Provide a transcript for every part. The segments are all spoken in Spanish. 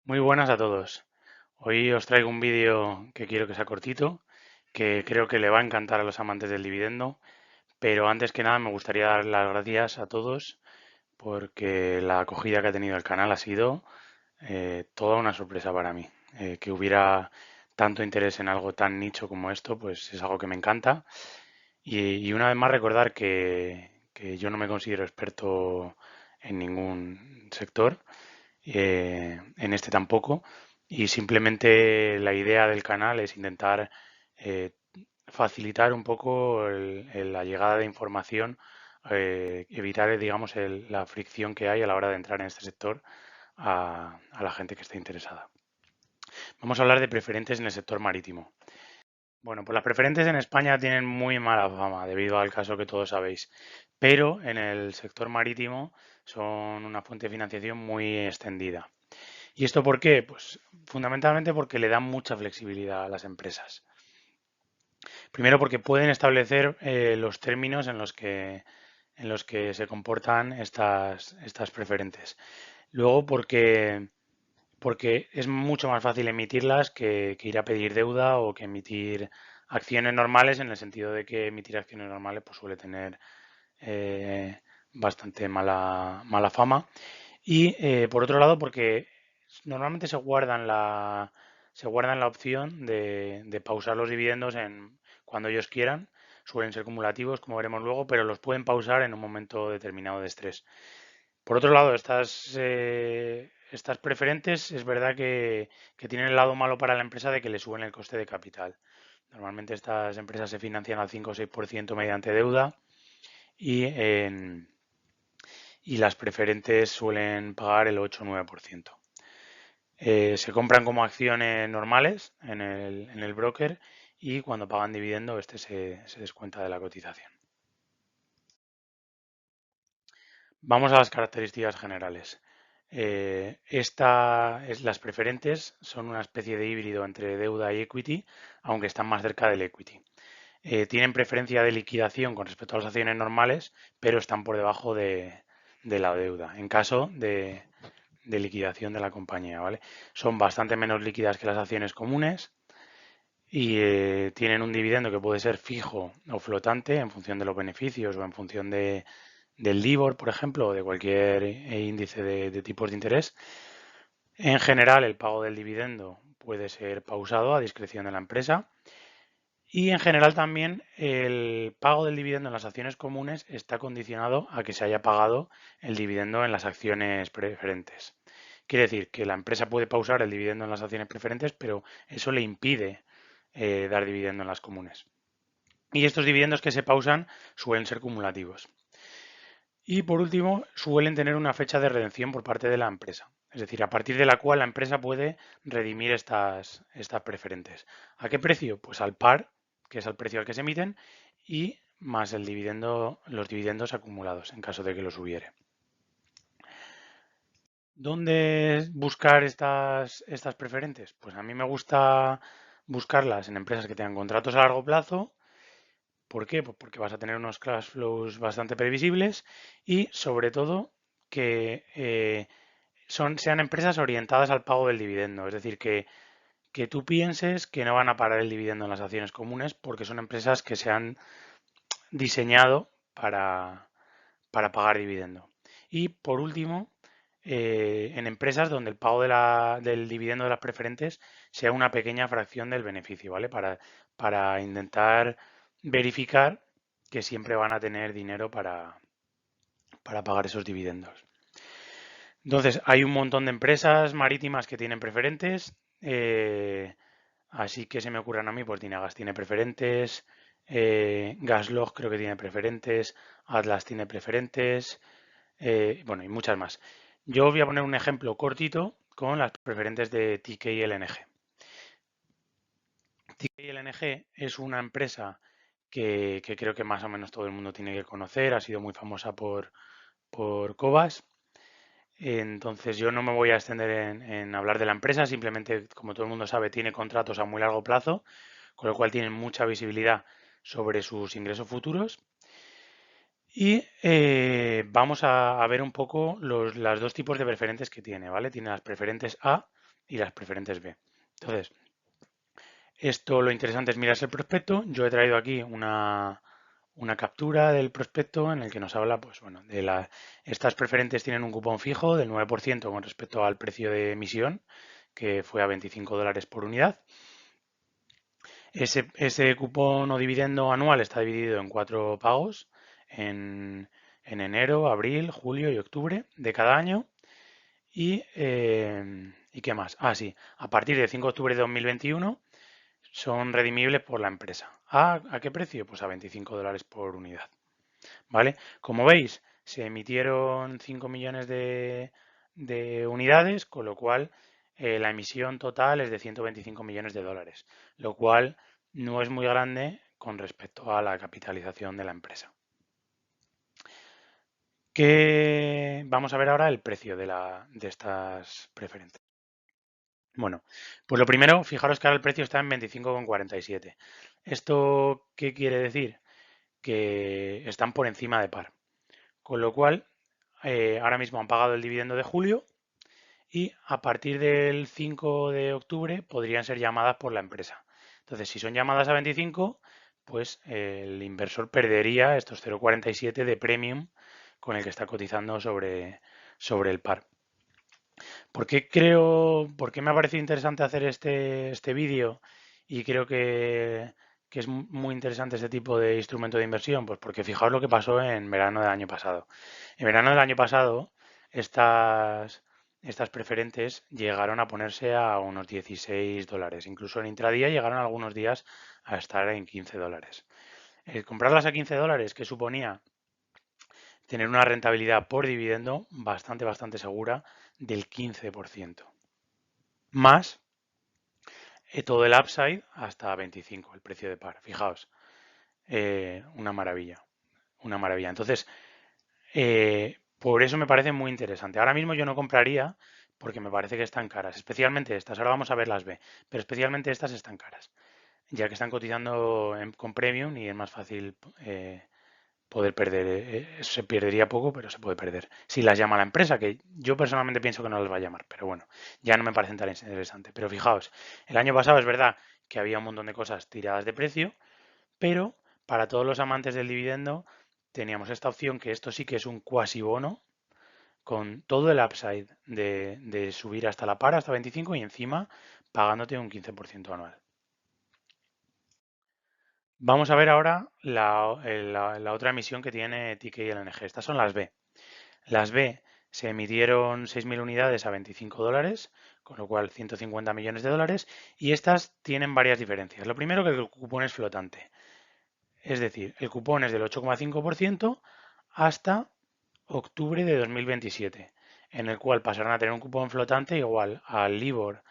Muy buenas a todos. Hoy os traigo un vídeo que quiero que sea cortito, que creo que le va a encantar a los amantes del dividendo, pero antes que nada me gustaría dar las gracias a todos porque la acogida que ha tenido el canal ha sido toda una sorpresa para mí. Que hubiera tanto interés en algo tan nicho como esto, pues es algo que me encanta. Y una vez más recordar que yo no me considero experto en ningún sector, en este tampoco. Y simplemente la idea del canal es intentar eh, facilitar un poco la llegada de información, evitar, digamos, la fricción que hay a la hora de entrar en este sector a la gente que esté interesada. Vamos a hablar de preferentes en el sector marítimo. Bueno, pues las preferentes en España tienen muy mala fama debido al caso que todos sabéis, pero en el sector marítimo son una fuente de financiación muy extendida. ¿Y esto por qué? Pues fundamentalmente porque le dan mucha flexibilidad a las empresas. Primero porque pueden establecer los términos en los que se comportan estas preferentes. Luego porque es mucho más fácil emitirlas que ir a pedir deuda o que emitir acciones normales, en el sentido de que emitir acciones normales pues suele tener eh, bastante mala fama. Y por otro lado, porque normalmente se guardan la opción de pausar los dividendos cuando ellos quieran. Suelen ser cumulativos, como veremos luego, pero los pueden pausar en un momento determinado de estrés. Por otro lado, estas preferentes es verdad que tienen el lado malo para la empresa de que le suben el coste de capital. Normalmente estas empresas se financian al 5 o 6% mediante deuda y y las preferentes suelen pagar el 8 o 9%. Se compran como acciones normales en el broker y cuando pagan dividendo este se descuenta de la cotización. Vamos a las características generales. Las preferentes son una especie de híbrido entre deuda y equity, aunque están más cerca del equity. Tienen preferencia de liquidación con respecto a las acciones normales, pero están por debajo de la deuda, en caso de liquidación de la compañía, ¿vale? Son bastante menos líquidas que las acciones comunes y tienen un dividendo que puede ser fijo o flotante en función de los beneficios o en función del LIBOR, por ejemplo, o de cualquier índice de tipos de interés. En general, el pago del dividendo puede ser pausado a discreción de la empresa. Y en general también el pago del dividendo en las acciones comunes está condicionado a que se haya pagado el dividendo en las acciones preferentes. Quiere decir que la empresa puede pausar el dividendo en las acciones preferentes, pero eso le impide dar dividendo en las comunes. Y estos dividendos que se pausan suelen ser cumulativos. Y por último, suelen tener una fecha de redención por parte de la empresa. Es decir, a partir de la cual la empresa puede redimir estas preferentes. ¿A qué precio? Pues al par, que es el precio al que se emiten, y más el dividendo, los dividendos acumulados, en caso de que los hubiere. ¿Dónde buscar estas preferentes? Pues a mí me gusta buscarlas en empresas que tengan contratos a largo plazo. ¿Por qué? Pues porque vas a tener unos cash flows bastante previsibles y sobre todo que sean empresas orientadas al pago del dividendo. Es decir, que tú pienses que no van a parar el dividendo en las acciones comunes porque son empresas que se han diseñado para pagar dividendo. Y por último, en empresas donde el pago del dividendo de las preferentes sea una pequeña fracción del beneficio, ¿vale? Para intentar verificar que siempre van a tener dinero para pagar esos dividendos. Entonces, hay un montón de empresas marítimas que tienen preferentes. Así que se me ocurran a mí, pues Dynagas tiene preferentes, Gaslog creo que tiene preferentes, Atlas tiene preferentes, bueno, y muchas más. Yo os voy a poner un ejemplo cortito con las preferentes de TK y LNG. TK y LNG es una empresa que creo que más o menos todo el mundo tiene que conocer, ha sido muy famosa por Cobas. Entonces yo no me voy a extender en hablar de la empresa, simplemente como todo el mundo sabe tiene contratos a muy largo plazo, con lo cual tienen mucha visibilidad sobre sus ingresos futuros. Y vamos a ver un poco los dos tipos de preferentes que tiene, ¿vale? Tiene las preferentes A, y las preferentes B. Entonces, esto lo interesante es mirarse el prospecto. Yo he traído aquí una captura del prospecto en el que nos habla, pues bueno, estas preferentes tienen un cupón fijo del 9% con respecto al precio de emisión, que fue a $25 por unidad. Ese cupón o dividendo anual está dividido en 4 pagos, en enero, abril, julio y octubre de cada año. ¿Y qué más? Ah, sí, a partir del 5 de octubre de 2021 son redimibles por la empresa. ¿A qué precio? Pues a $25 por unidad. ¿Vale? Como veis, se emitieron 5 millones de unidades, con lo cual la emisión total es de 125 millones de dólares, lo cual no es muy grande con respecto a la capitalización de la empresa. Vamos a ver ahora el precio de estas preferentes. Bueno, pues lo primero, fijaros que ahora el precio está en 25,47. ¿Esto qué quiere decir? Que están por encima de par. Con lo cual, ahora mismo han pagado el dividendo de julio y a partir del 5 de octubre podrían ser llamadas por la empresa. Entonces, si son llamadas a 25, pues el inversor perdería estos 0,47 de premium con el que está cotizando sobre el par. ¿Por qué me ha parecido interesante hacer este vídeo? Y creo que es muy interesante este tipo de instrumento de inversión. Pues porque fijaos lo que pasó en verano del año pasado. En verano del año pasado, estas preferentes llegaron a ponerse a unos $16. Incluso en intradía llegaron algunos días a estar en $15. Comprarlas a $15, que suponía tener una rentabilidad por dividendo bastante segura del 15%. Más todo el upside hasta 25, el precio de par. Fijaos, una maravilla, una maravilla. Entonces, por eso me parece muy interesante. Ahora mismo yo no compraría porque me parece que están caras, especialmente estas. Ahora vamos a ver las B, pero especialmente estas están caras, ya que están cotizando con premium y es más fácil poder perder. Se perdería poco, pero se puede perder. Si las llama la empresa, que yo personalmente pienso que no las va a llamar, pero bueno, ya no me parecen tan interesantes. Pero fijaos, el año pasado es verdad que había un montón de cosas tiradas de precio, pero para todos los amantes del dividendo teníamos esta opción que esto sí que es un cuasi bono con todo el upside de subir hasta la par, hasta 25 y encima pagándote un 15% anual. Vamos a ver ahora la otra emisión que tiene TKLNG. Estas son las B. Las B se emitieron 6.000 unidades a $25, con lo cual 150 millones de dólares. Y estas tienen varias diferencias. Lo primero que el cupón es flotante. Es decir, el cupón es del 8,5% hasta octubre de 2027, en el cual pasarán a tener un cupón flotante igual al LIBOR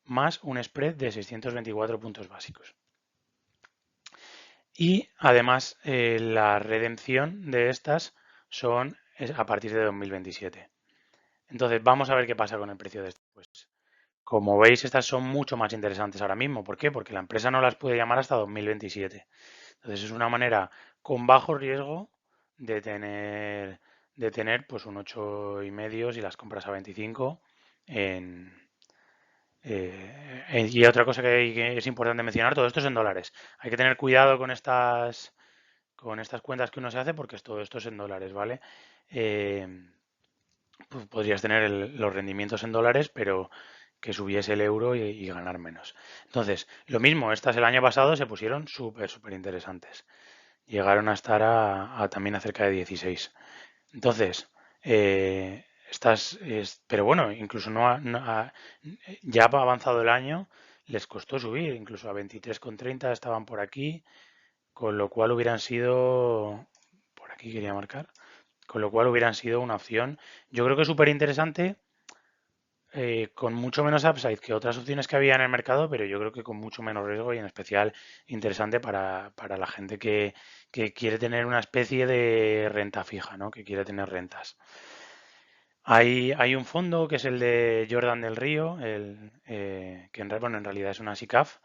más un spread de 624 puntos básicos. Y además la redención de estas es a partir de 2027. Entonces vamos a ver qué pasa con el precio de esto. Pues como veis, estas son mucho más interesantes ahora mismo. ¿Por qué? Porque la empresa no las puede llamar hasta 2027. Entonces es una manera con bajo riesgo de tener pues un 8,5 si las compras a 25 en, y otra cosa que es importante mencionar, todo esto es en dólares. Hay que tener cuidado con estas cuentas que uno se hace porque todo esto es en dólares, ¿vale? Eh, pues podrías tener los rendimientos en dólares, pero que subiese el euro y ganar menos. Entonces, lo mismo, estas el año pasado se pusieron súper interesantes. Llegaron a estar también a cerca de 16. Entonces, pero bueno, incluso ya ha avanzado el año, les costó subir, incluso a 23,30 estaban por aquí, con lo cual hubieran sido, por aquí quería marcar, con lo cual hubieran sido una opción, yo creo que súper interesante, con mucho menos upside que otras opciones que había en el mercado, pero yo creo que con mucho menos riesgo y en especial interesante para la gente que quiere tener una especie de renta fija, ¿no? Que quiere tener rentas. Hay un fondo que es el de Jordan del Río, que en realidad es una SICAF,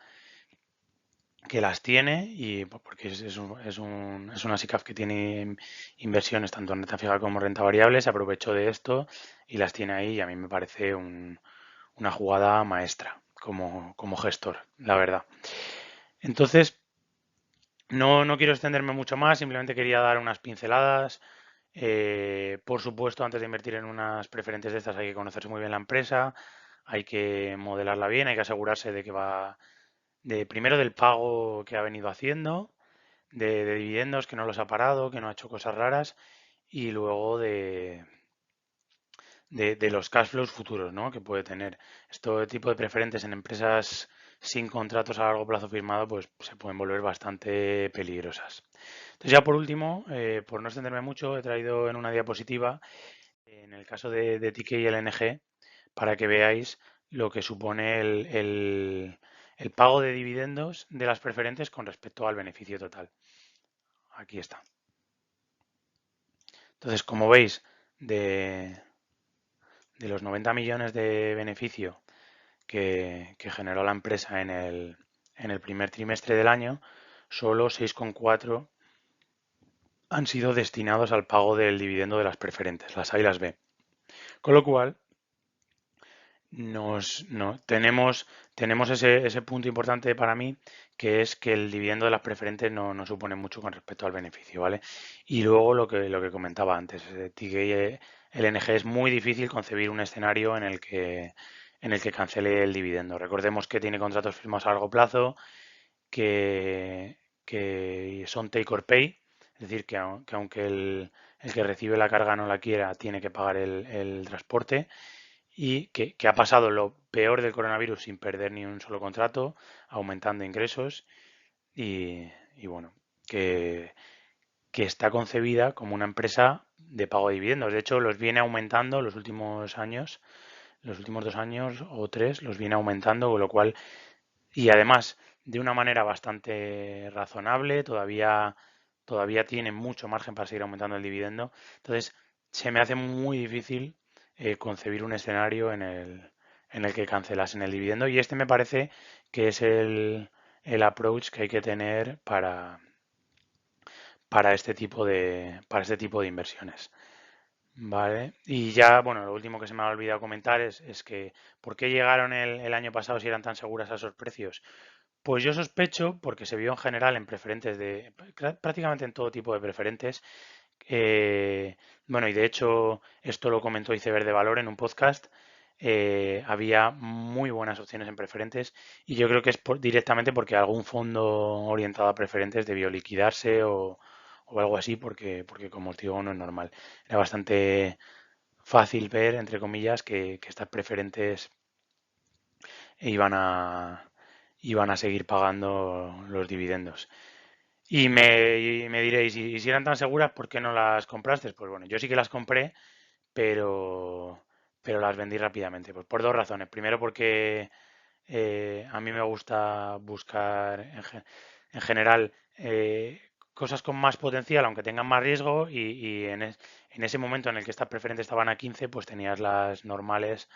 que las tiene y porque es una SICAF que tiene inversiones tanto en renta fija como renta variable, se aprovechó de esto y las tiene ahí y a mí me parece una jugada maestra como gestor, la verdad. Entonces, no quiero extenderme mucho más, simplemente quería dar unas pinceladas. Por supuesto, antes de invertir en unas preferentes de estas hay que conocerse muy bien la empresa, hay que modelarla bien, hay que asegurarse de que va, de primero del pago que ha venido haciendo, de dividendos, que no los ha parado, que no ha hecho cosas raras, y luego de los cash flows futuros, ¿no? Que puede tener. Este tipo de preferentes en empresas sin contratos a largo plazo firmado, pues se pueden volver bastante peligrosas. Entonces ya por último, por no extenderme mucho, he traído en una diapositiva, en el caso de TK y LNG, para que veáis lo que supone el pago de dividendos de las preferentes con respecto al beneficio total. Aquí está. Entonces, como veis, de los 90 millones de beneficio que generó la empresa en el primer trimestre del año, solo 6,4 han sido destinados al pago del dividendo de las preferentes, las A y las B. Con lo cual, tenemos ese punto importante para mí, que es que el dividendo de las preferentes no supone mucho con respecto al beneficio, ¿vale? Y luego lo que comentaba antes, TK, LNG es muy difícil concebir un escenario en el que cancele el dividendo. Recordemos que tiene contratos firmados a largo plazo, que son take or pay, es decir, que aunque el que recibe la carga no la quiera, tiene que pagar el transporte y que ha pasado lo peor del coronavirus sin perder ni un solo contrato, aumentando ingresos y bueno, que, que está concebida como una empresa de pago de dividendos. De hecho, los viene aumentando los últimos años, los últimos 2 años o 3, los viene aumentando, con lo cual, y además de una manera bastante razonable, todavía tiene mucho margen para seguir aumentando el dividendo. Entonces, se me hace muy difícil concebir un escenario en el que cancelasen el dividendo y este me parece que es el approach que hay que tener para este tipo de inversiones. Vale, y ya, bueno, lo último que se me ha olvidado comentar es que ¿por qué llegaron el año pasado si eran tan seguras a esos precios? Pues yo sospecho, porque se vio en general en preferentes prácticamente en todo tipo de preferentes, bueno, y de hecho esto lo comentó Iceberg de Valor en un podcast, había muy buenas opciones en preferentes y yo creo que es directamente porque algún fondo orientado a preferentes debió liquidarse o algo así, porque como os digo, no es normal. Era bastante fácil ver, entre comillas, que estas preferentes iban a seguir pagando los dividendos. Y me diréis, y si eran tan seguras, ¿por qué no las compraste? Pues bueno, yo sí que las compré, pero las vendí rápidamente. Pues por dos razones. Primero porque a mí me gusta buscar en general cosas con más potencial, aunque tengan más riesgo, y en ese momento en el que estas preferentes estaban a 15, pues tenías las normales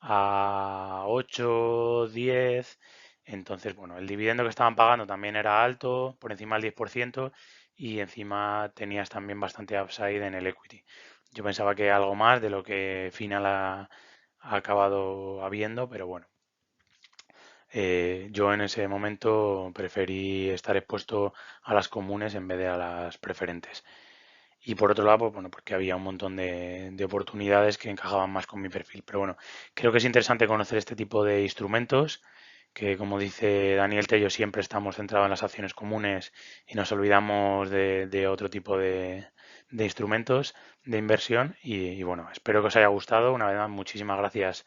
a 8, 10. Entonces, bueno, el dividendo que estaban pagando también era alto, por encima del 10%, y encima tenías también bastante upside en el equity. Yo pensaba que algo más de lo que final ha acabado habiendo, pero bueno. Yo en ese momento preferí estar expuesto a las comunes en vez de a las preferentes. Y por otro lado, pues bueno, porque había un montón de oportunidades que encajaban más con mi perfil. Pero bueno, creo que es interesante conocer este tipo de instrumentos, que como dice Daniel Tello, siempre estamos centrados en las acciones comunes y nos olvidamos de otro tipo de instrumentos de inversión. Y bueno, espero que os haya gustado. Una vez más, muchísimas gracias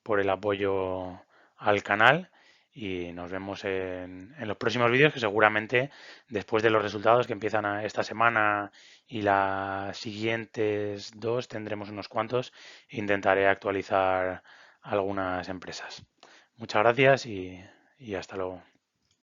por el apoyo al canal y nos vemos en los próximos vídeos que seguramente después de los resultados que empiezan esta semana y las siguientes dos tendremos unos cuantos. Intentaré actualizar algunas empresas. Muchas gracias y hasta luego.